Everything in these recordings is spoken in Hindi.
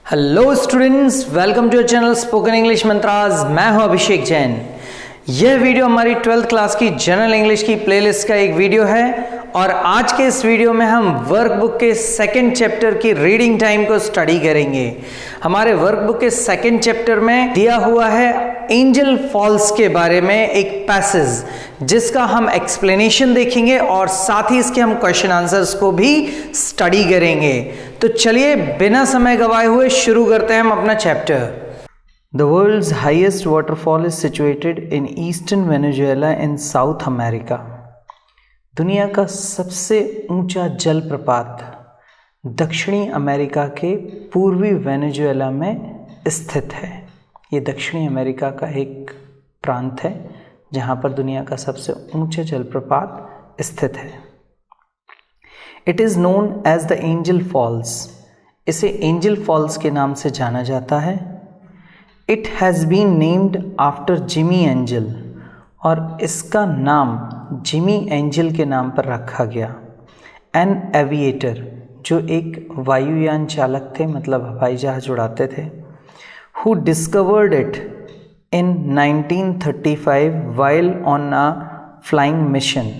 Hello students, welcome to channel spoken English Mantras. मैं हूं अभिषेक जैन। यह वीडियो हमारी 12th क्लास की जनरल इंग्लिश की प्लेलिस्ट का एक वीडियो है और आज के इस वीडियो में हम वर्कबुक के सेकंड चैप्टर की रीडिंग टाइम को स्टडी करेंगे। हमारे वर्कबुक के सेकंड चैप्टर में दिया हुआ है एंजल फॉल्स के बारे में एक पैसेज, जिसका हम एक्सप्लेनेशन देखेंगे और साथ ही इसके हम क्वेश्चन आंसर्स को भी स्टडी करेंगे। तो चलिए बिना समय गवाए हुए शुरू करते हैं हम अपना chapter. The world's highest waterfall is situated in eastern Venezuela in South America. दुनिया का सबसे ऊंचा जलप्रपात दक्षिणी अमेरिका के पूर्वी वेनेजुएला में स्थित है। ये दक्षिणी अमेरिका का एक प्रांत है जहाँ पर दुनिया का सबसे ऊंचा जलप्रपात स्थित है। It is known as the Angel Falls. इसे एंजल फॉल्स के नाम से जाना जाता है। It has been named after Jimmy Angel. और इसका नाम जिमी एंजल के नाम पर रखा गया। एन एविएटर, जो एक वायुयान चालक थे, मतलब हवाई जहाज उड़ाते थे, who discovered it in 1935 while on a flying mission.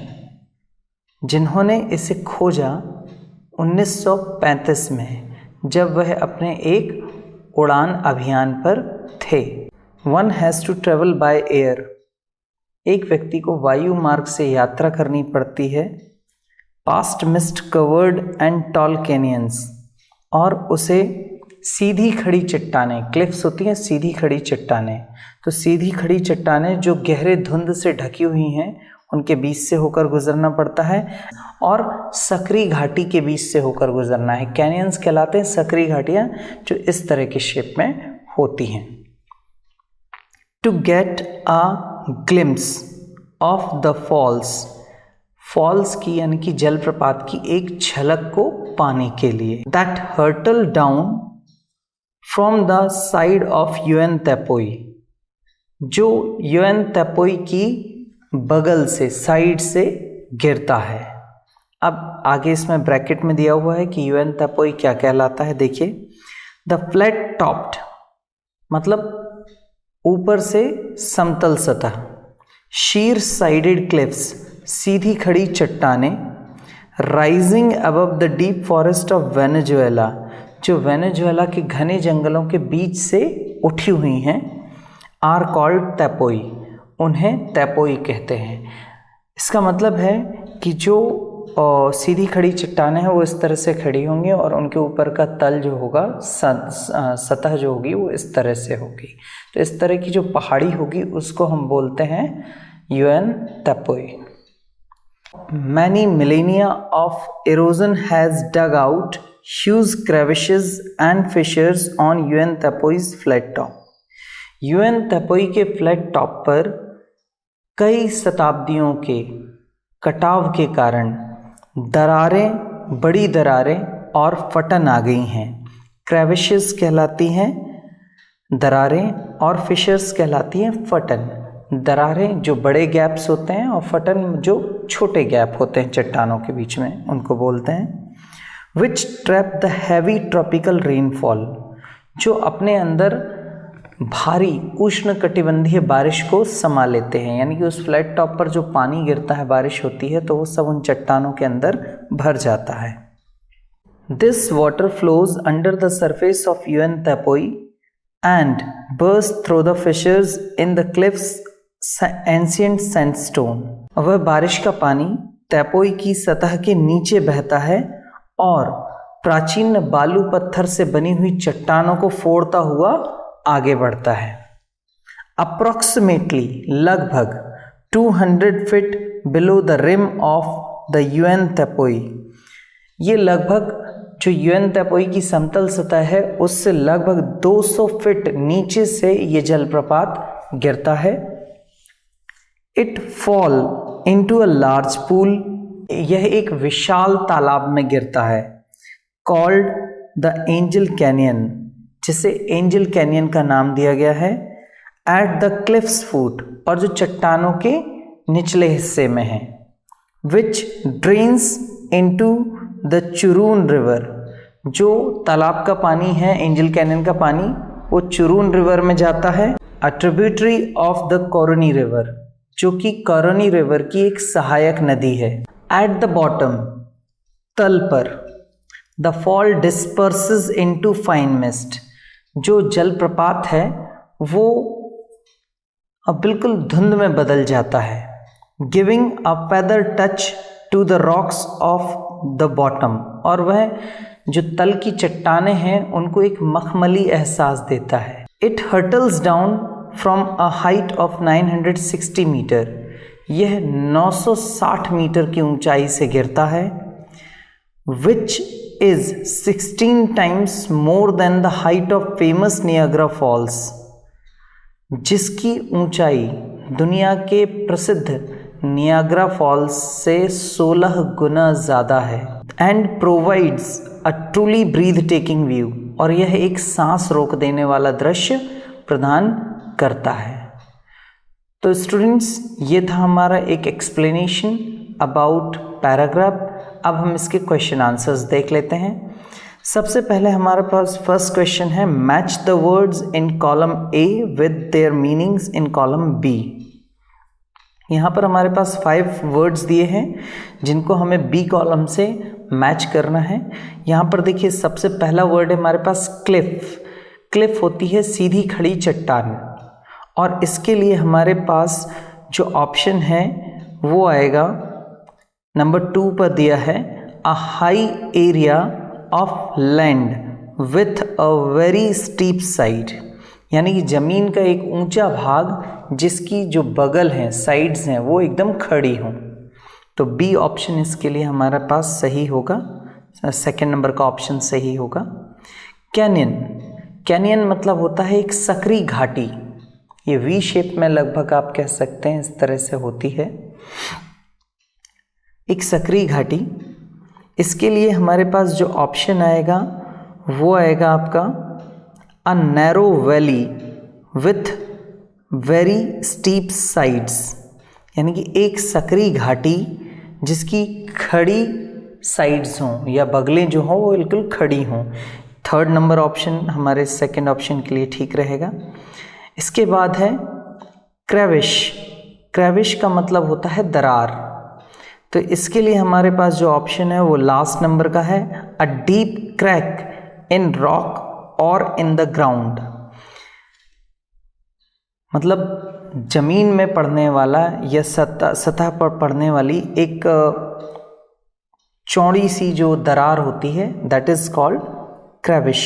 जिन्होंने इसे खोजा 1935 में, जब वह अपने एक उड़ान अभियान पर थे। One has to travel by air. एक व्यक्ति को वायु मार्ग से यात्रा करनी पड़ती है। Past mist covered and tall canyons. और उसे सीधी खड़ी चट्टानें, क्लिफ्स होती हैं सीधी खड़ी चट्टानें, तो सीधी खड़ी चट्टानें जो गहरे धुंध से ढकी हुई हैं उनके बीच से होकर गुजरना पड़ता है और सकरी घाटी के बीच से होकर गुजरना है। कैनियंस कहलाते हैं सकरी घाटियाँ जो इस तरह की शेप में होती हैं। To get a glimpse of the falls, falls की यानी कि जलप्रपात की एक झलक को पाने के लिए। That hurtle down from the side of Auyan Tepui, जो युएन तेपोई की बगल से, साइड से गिरता है। अब आगे इसमें ब्रैकेट में दिया हुआ है कि युएन तेपोई क्या कहलाता है। देखिए, द फ्लैट टॉप्ड मतलब ऊपर से समतल सतह, शीर साइडेड क्लिफ्स सीधी खड़ी चट्टानें, rising above the deep forest of Venezuela जो वेनेजुएला के घने जंगलों के बीच से उठी हुई हैं, आर कॉल्ड तेपोई, उन्हें तेपोई कहते हैं। इसका मतलब है कि जो सीधी खड़ी चट्टानें हैं वो इस तरह से खड़ी होंगी और उनके ऊपर का तल जो होगा, सतह जो होगी वो इस तरह से होगी। तो इस तरह की जो पहाड़ी होगी उसको हम बोलते हैं Auyan Tepui. Many millennia of erosion has dug out huge crevices and fissures on Auyan Tepui's flat top. Auyan Tepui के फ्लैट टॉप पर कई शताब्दियों के कटाव के कारण दरारें, बड़ी दरारें और फटन आ गई हैं। क्रेविशेस कहलाती हैं दरारें और फिशर्स कहलाती हैं फटन। दरारें जो बड़े गैप्स होते हैं और फटन जो छोटे गैप होते हैं चट्टानों के बीच में, उनको बोलते हैं। Which trap the heavy tropical rainfall, जो अपने अंदर भारी उष्ण कटिबंधीय बारिश को समा लेते हैं। यानी कि उस फ्लैट टॉप पर जो पानी गिरता है, बारिश होती है, तो वो सब उन चट्टानों के अंदर भर जाता है। This water flows under the surface of Auyan Tepui and burst through the fissures in the cliffs ancient sandstone. वह बारिश का पानी तेपोई की सतह के नीचे बहता है और प्राचीन बालू पत्थर से बनी हुई चट्टानों को फोड़ता हुआ आगे बढ़ता है। अप्रोक्सीमेटली लगभग 200 feet below the rim of the Auyan Tepui, ये लगभग जो युएन तेपोई की समतल सतह है उससे लगभग 200 फीट नीचे से ये जलप्रपात गिरता है। It fall into a large pool, यह एक विशाल तालाब में गिरता है। कॉल्ड द एंजल कैनियन, जिसे एंजल कैनियन का नाम दिया गया है। एट द क्लिफ्स फुट, और जो चट्टानों के निचले हिस्से में है। विच drains into the Churun river, जो तालाब का पानी है, एंजल कैनियन का पानी, वो चुरून रिवर में जाता है, a tributary of the Caroni river, जो कि कोरोनी रिवर की एक सहायक नदी है। एट द बॉटम, तल पर, the fall डिस्पर्सेस into fine mist, जो जलप्रपात है वो अब बिल्कुल धुंध में बदल जाता है। Giving a feather touch to the rocks of the bottom, और वह जो तल की चट्टानें हैं उनको एक मखमली एहसास देता है। It hurtles down from a height of 960 metre, यह 960 मीटर की ऊंचाई से गिरता है। Which is 16 times more than the height of famous Niagara Falls, जिसकी ऊंचाई दुनिया के प्रसिद्ध नियाग्रा फॉल्स से 16 गुना ज़्यादा है। And provides a truly breathtaking view, और यह एक सांस रोक देने वाला दृश्य प्रदान करता है। तो स्टूडेंट्स, ये था हमारा एक एक्सप्लेनेशन अबाउट पैराग्राफ। अब हम इसके क्वेश्चन आंसर्स देख लेते हैं। सबसे पहले हमारे पास फर्स्ट क्वेश्चन है, match the words in column A with their meanings in column B. यहाँ पर हमारे पास 5 वर्ड्स दिए हैं जिनको हमें बी कॉलम से मैच करना है। यहाँ पर देखिए, सबसे पहला वर्ड है हमारे पास क्लिफ। क्लिफ होती है सीधी खड़ी चट्टान, और इसके लिए हमारे पास जो ऑप्शन है वो आएगा नंबर 2 पर दिया है, a high area of land with a very steep side, यानी कि ज़मीन का एक ऊंचा भाग जिसकी जो बगल हैं, साइड्स हैं, वो एकदम खड़ी हों। तो बी ऑप्शन इसके लिए हमारे पास सही होगा, सेकंड नंबर का ऑप्शन सही होगा। कैनियन, कैनियन मतलब होता है एक सकरी घाटी, ये वी शेप में लगभग आप कह सकते हैं, इस तरह से होती है एक सकरी घाटी। इसके लिए हमारे पास जो ऑप्शन आएगा वो आएगा आपका a narrow valley with very steep sides, यानी कि एक सकरी घाटी जिसकी खड़ी साइड्स हों या बगलें जो हों वो बिल्कुल खड़ी हों। थर्ड नंबर ऑप्शन हमारे सेकंड ऑप्शन के लिए ठीक रहेगा। इसके बाद है क्रेविश। क्रेविश का मतलब होता है दरार, तो इसके लिए हमारे पास जो ऑप्शन है वो लास्ट नंबर का है, a deep crack in rock और इन द ग्राउंड, मतलब जमीन में पड़ने वाला या सतह पर पड़ने वाली एक चौड़ी सी जो दरार होती है, दैट इज कॉल्ड क्रेविश।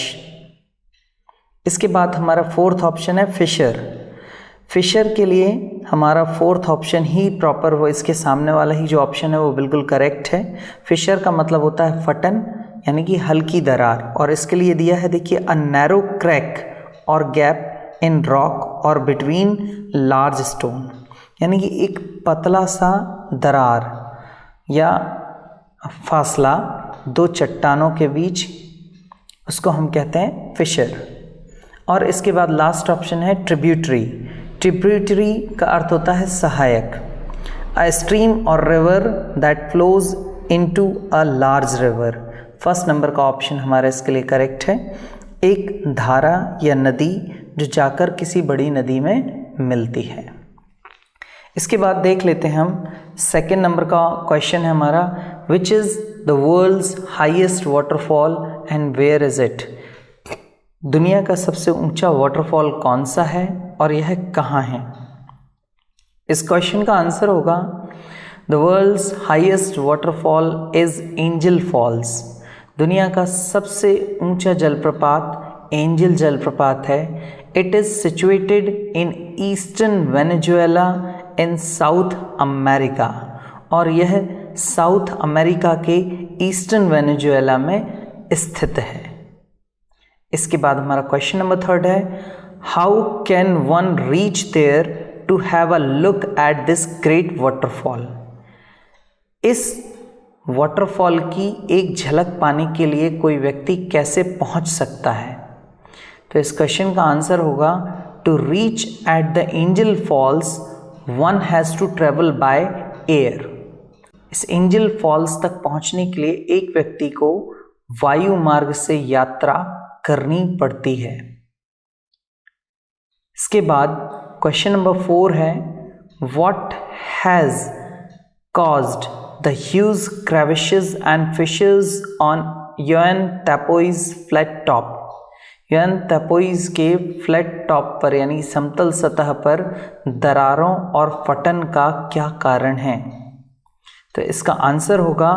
इसके बाद हमारा फोर्थ ऑप्शन है फिशर। फिशर के लिए हमारा फोर्थ ऑप्शन ही प्रॉपर, वो इसके सामने वाला ही जो ऑप्शन है वो बिल्कुल करेक्ट है। फिशर का मतलब होता है फटन, यानी कि हल्की दरार, और इसके लिए दिया है देखिए, अ नैरो क्रैक और गैप इन रॉक और बिटवीन लार्ज स्टोन, यानी कि एक पतला सा दरार या फासला दो चट्टानों के बीच, उसको हम कहते हैं फिशर। और इसके बाद लास्ट ऑप्शन है ट्रिब्यूटरी। ट्रिब्यूटरी का अर्थ होता है सहायक, अ स्ट्रीम और river that flows into a large river. First number का ऑप्शन हमारा इसके लिए करेक्ट है, एक धारा या नदी जो जाकर किसी बड़ी नदी में मिलती है। इसके बाद देख लेते हैं हम सेकेंड नंबर का क्वेश्चन है हमारा, which is the world's highest waterfall and where is it. दुनिया का सबसे ऊंचा वाटरफॉल कौन सा है और यह कहाँ है। इस क्वेश्चन का आंसर होगा, the world's highest waterfall is Angel Falls. दुनिया का सबसे ऊंचा जलप्रपात एंजल जलप्रपात है। It is situated in eastern Venezuela in South America, और यह साउथ अमेरिका के ईस्टर्न वेनेजुएला में स्थित है। इसके बाद हमारा क्वेश्चन नंबर थर्ड है, how can one reach there to have a look at this great waterfall. इस वाटरफॉल की एक झलक पाने के लिए कोई व्यक्ति कैसे पहुंच सकता है। तो इस क्वेश्चन का आंसर होगा, to reach at the Angel Falls one has to travel by air. इस एंजल फॉल्स तक पहुंचने के लिए एक व्यक्ति को वायु मार्ग से यात्रा करनी पड़ती है। इसके बाद क्वेश्चन नंबर 4 है, what has caused the huge crevices and fissures on Yuan Tapoi's flat top। Auyan Tepui's के फ्लैट टॉप पर यानी समतल सतह पर दरारों और फटन का क्या कारण है? तो इसका आंसर होगा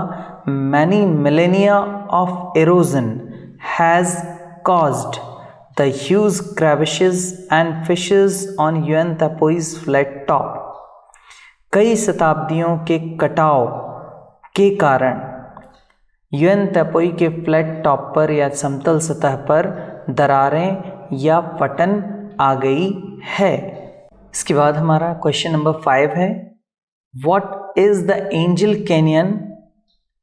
many millennia of erosion has caused the huge crevices and fissures on Yuan Tapoi's flat top। कई शताब्दियों के कटाव के कारण युआन तपोई के फ्लैट टॉप पर या समतल सतह पर दरारें या फटन आ गई है। इसके बाद हमारा क्वेश्चन नंबर 5 है, what is the Angel Canyon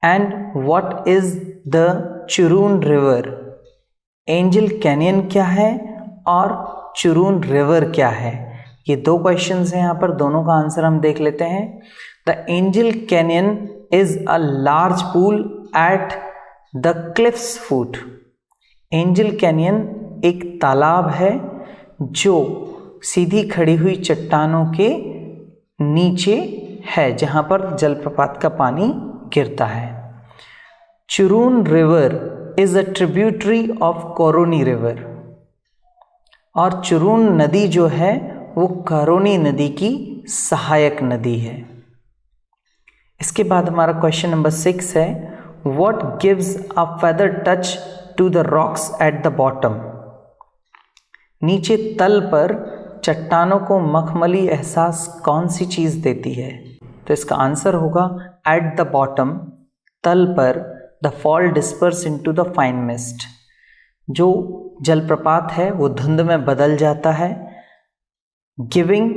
and what is the Churun river. Angel Canyon क्या है और चुरून रिवर क्या है? ये 2 क्वेश्चंस हैं यहाँ पर, दोनों का आंसर हम देख लेते हैं। The Angel canyon is a large pool at the cliffs foot. Angel canyon एक तालाब है जो सीधी खड़ी हुई चट्टानों के नीचे है, जहाँ पर जलप्रपात का पानी गिरता है। Churun river is a tributary of Caroni river. और चुरून नदी जो है वो कारोनी नदी की सहायक नदी है। इसके बाद हमारा क्वेश्चन नंबर 6 है, what gives a feather touch to the rocks at the bottom. नीचे तल पर चट्टानों को मखमली एहसास कौन सी चीज देती है? तो इसका आंसर होगा एट द बॉटम, तल पर the fall disperse into the fine mist. जो जलप्रपात है वो धुंध में बदल जाता है, giving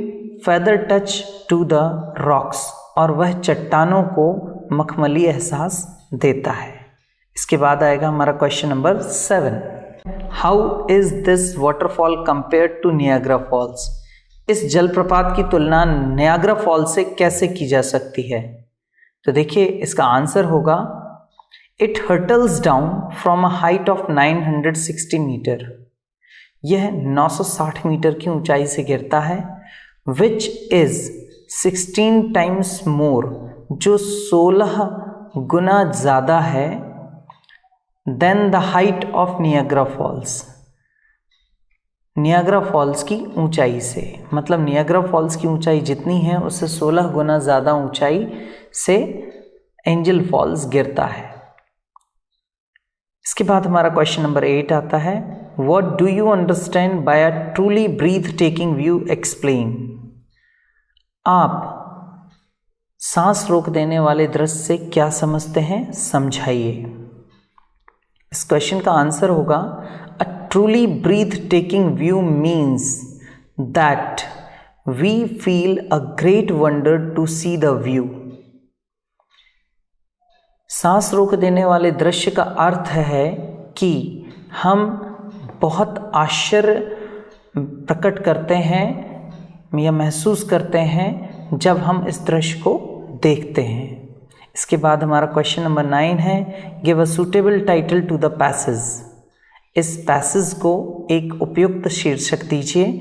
feather touch to the rocks, और वह चट्टानों को मखमली एहसास देता है। इसके बाद आएगा हमारा question number 7, how is this waterfall compared to Niagara Falls. इस जलप्रपात की तुलना नियाग्रा फॉल्स से कैसे की जा सकती है? तो देखिए इसका आंसर होगा it hurtles down from a height of 960 metre. यह 960 मीटर की ऊंचाई से गिरता है, विच इज 16 टाइम्स मोर, जो 16 गुना ज़्यादा है, then the height of Niagara Falls. Niagara Falls की ऊंचाई से, मतलब नियाग्रा फॉल्स की ऊंचाई जितनी है उससे 16 गुना ज़्यादा ऊंचाई से एंजल फॉल्स गिरता है। इसके बाद हमारा क्वेश्चन नंबर 8 आता है, what do you understand by a truly breathtaking view, explain. आप सांस रोक देने वाले दृश्य से क्या समझते हैं, समझाइए। इस क्वेश्चन का आंसर होगा a truly breathtaking view means that we feel a great wonder to see the view. सांस रोक देने वाले दृश्य का अर्थ है कि हम बहुत आश्चर्य प्रकट करते हैं या महसूस करते हैं जब हम इस दृश्य को देखते हैं। इसके बाद हमारा क्वेश्चन नंबर 9 है, give a suitable title to the passage. इस पैसेज को एक उपयुक्त शीर्षक दीजिए।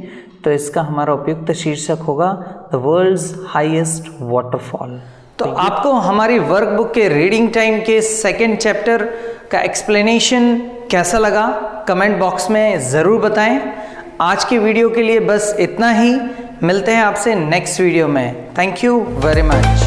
तो इसका हमारा उपयुक्त शीर्षक होगा द वर्ल्ड्स हाईएस्ट वाटरफॉल। तो आपको हमारी वर्कबुक के रीडिंग टाइम के 2nd चैप्टर का एक्सप्लेनेशन कैसा लगा कमेंट बॉक्स में ज़रूर बताएं। आज की वीडियो के लिए बस इतना ही, मिलते हैं आपसे नेक्स्ट वीडियो में। Thank you very much.